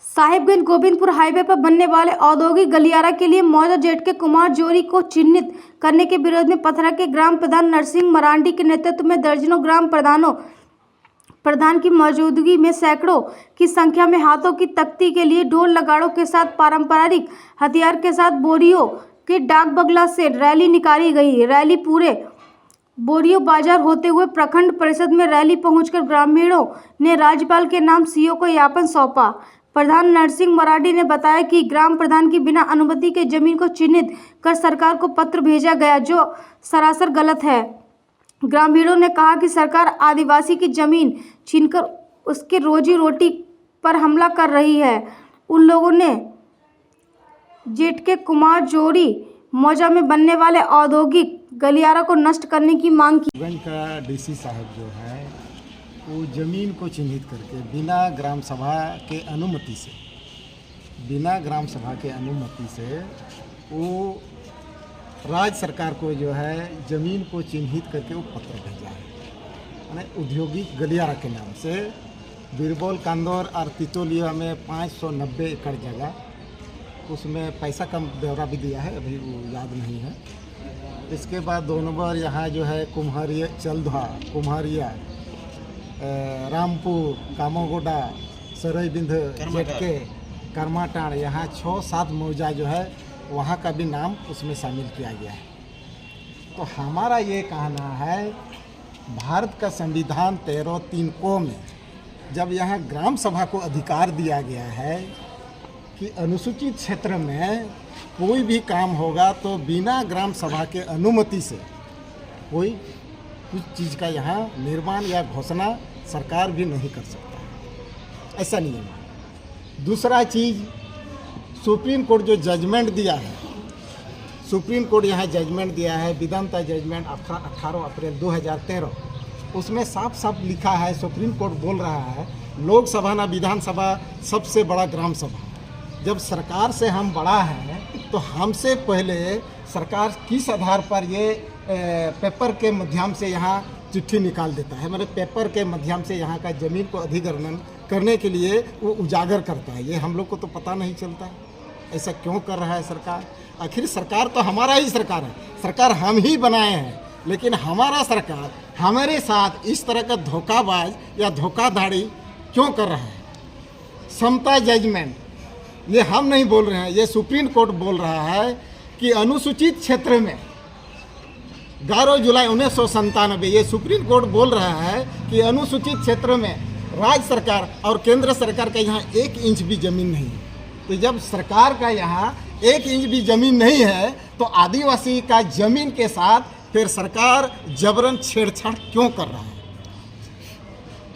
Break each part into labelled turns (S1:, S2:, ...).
S1: Sahibganj Govindpur highway पर बनने वाले औद्योगिक गलियारा के लिए मौजूदा जेठ के कुमार जोरी को चिन्हित करने के विरोध में पथरा के ग्राम प्रधान नरसिंह मरांडी के नेतृत्व में दर्जनों ग्राम प्रधान की मौजूदगी में सैकड़ों की संख्या में हाथों की तख्ती के लिए ढोल नगाड़ों के साथ पारंपरिक हथियार के साथ बोरियों के डाक बंगला से रैली निकाली गई। रैली पूरे बोरियो बाजार होते हुए प्रखंड परिषद में रैली पहुंचकर ग्रामीणों ने राज्यपाल के नाम सीओ को ज्ञापन सौंपा। प्रधान नरसिंह मरांडी ने बताया कि ग्राम प्रधान की बिना अनुमति के जमीन को चिन्हित कर सरकार को पत्र भेजा गया, जो सरासर गलत है। ग्रामीणों ने कहा कि सरकार आदिवासी की जमीन छीनकर उसके रोजी रोटी पर हमला कर रही है। उन लोगों ने जेठ के कुमार जोरी मौजा में बनने वाले औद्योगिक गलियारा को नष्ट करने की मांग की।
S2: गंज का डीसी साहब जो है वो ज़मीन को चिन्हित करके बिना ग्राम सभा के अनुमति से वो राज्य सरकार को जो है ज़मीन को चिन्हित करके वो पत्र भेजा है। मैंने औद्योगिक गलियारा के नाम से बीरबल कांदौर और तितोलिया में 590 एकड़ जगह, उसमें पैसा कम ब्यौरा भी दिया है, अभी वो याद नहीं है। इसके बाद 2 नंबर यहाँ जो है कुम्हारिया चलधा, कुम्हारिया, रामपुर, कामोगोडा, सरईबिंद, जेटके, करमाटाण, यहाँ 6-7 मौजा जो है वहाँ का भी नाम उसमें शामिल किया गया है। तो हमारा ये कहना है, भारत का संविधान 13(3) को में जब यहाँ ग्राम सभा को अधिकार दिया गया है कि अनुसूचित क्षेत्र में कोई भी काम होगा तो बिना ग्राम सभा के अनुमति से कोई कुछ चीज़ का यहाँ निर्माण या घोषणा सरकार भी नहीं कर सकता, ऐसा नियम है। दूसरा चीज़, सुप्रीम कोर्ट जो जजमेंट दिया है, सुप्रीम कोर्ट यहाँ जजमेंट दिया है, विधानता जजमेंट 18 अप्रैल 2013, उसमें साफ साफ लिखा है, सुप्रीम कोर्ट बोल रहा है लोकसभा ना विधानसभा सबसे बड़ा ग्राम सभा। जब सरकार से हम बड़ा हैं तो हमसे पहले सरकार किस आधार पर ये पेपर के माध्यम से यहाँ चिट्ठी निकाल देता है, मतलब पेपर के माध्यम से यहाँ का ज़मीन को अधिग्रहण करने के लिए वो उजागर करता है, ये हम लोग को तो पता नहीं चलता। ऐसा क्यों कर रहा है सरकार? आखिर सरकार तो हमारा ही सरकार है, सरकार हम ही बनाए हैं, लेकिन हमारा सरकार हमारे साथ इस तरह का धोखाबाज या धोखाधड़ी क्यों कर रहा है? समता जजमेंट ये हम नहीं बोल रहे हैं, ये सुप्रीम कोर्ट बोल रहा है कि अनुसूचित क्षेत्र में 11 जुलाई 1997 ये सुप्रीम कोर्ट बोल रहा है कि अनुसूचित क्षेत्र में राज्य सरकार और केंद्र सरकार का यहाँ 1 इंच भी ज़मीन नहीं है। तो जब सरकार का यहाँ 1 इंच भी ज़मीन नहीं है तो आदिवासी का ज़मीन के साथ फिर सरकार जबरन छेड़छाड़ क्यों कर रहा है?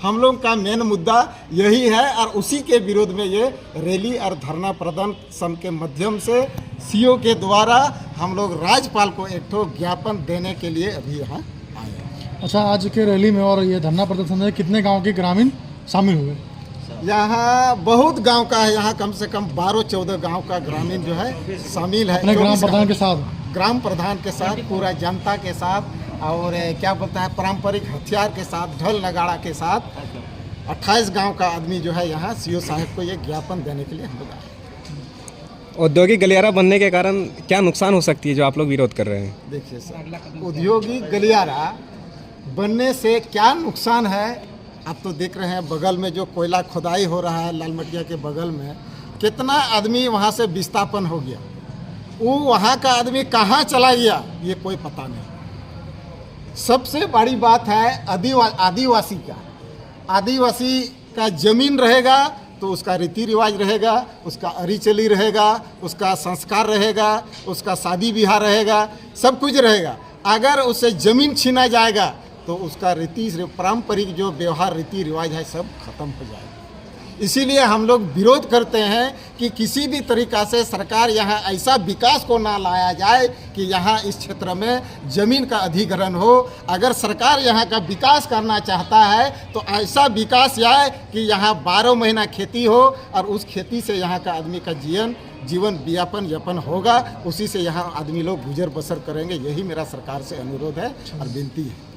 S2: हम लोग का मेन मुद्दा यही है और उसी के विरोध में ये रैली और धरना प्रदर्शन के माध्यम से सीओ के द्वारा हम लोग राज्यपाल को एक ठो ज्ञापन देने के लिए अभी यहाँ आए हैं।
S3: अच्छा, आज के रैली में और ये धरना प्रदर्शन में कितने गांव के ग्रामीण शामिल हुए?
S2: यहाँ बहुत गांव का है, यहाँ कम से कम 12-14 गांव का ग्रामीण जो है शामिल है।
S3: ग्राम प्रधान के साथ,
S2: ग्राम प्रधान के साथ, पूरा जनता के साथ, और क्या बोलता है पारंपरिक हथियार के साथ, ढोल नगाड़ा के साथ 28 गांव का आदमी जो है यहाँ सीओ साहब को ये ज्ञापन देने के लिए हम लोग आए।
S4: औद्योगिक गलियारा बनने के कारण क्या नुकसान हो सकती है जो आप लोग विरोध कर रहे हैं?
S2: देखिए सर, औद्योगिक गलियारा बनने से क्या नुकसान है आप तो देख रहे हैं। बगल में जो कोयला खुदाई हो रहा है लालमटिया के बगल में, कितना आदमी वहाँ से विस्थापन हो गया, वो वहाँ का आदमी कहाँ चला गया ये कोई पता नहीं। सबसे बड़ी बात है आदिवासी का ज़मीन रहेगा तो उसका रीति रिवाज रहेगा, उसका अरीचली रहेगा, उसका संस्कार रहेगा, उसका शादी ब्याह रहेगा, सब कुछ रहेगा। अगर उससे ज़मीन छीना जाएगा तो उसका पारंपरिक जो व्यवहार रीति रिवाज है सब खत्म हो जाएगा। इसीलिए हम लोग विरोध करते हैं कि किसी भी तरीक़ा से सरकार यहाँ ऐसा विकास को ना लाया जाए कि यहाँ इस क्षेत्र में ज़मीन का अधिग्रहण हो। अगर सरकार यहाँ का विकास करना चाहता है तो ऐसा विकास आए कि यहाँ 12 महीना खेती हो और उस खेती से यहाँ का आदमी का जीवन यापन होगा, उसी से यहाँ आदमी लोग गुजर बसर करेंगे। यही मेरा सरकार से अनुरोध है और विनती है।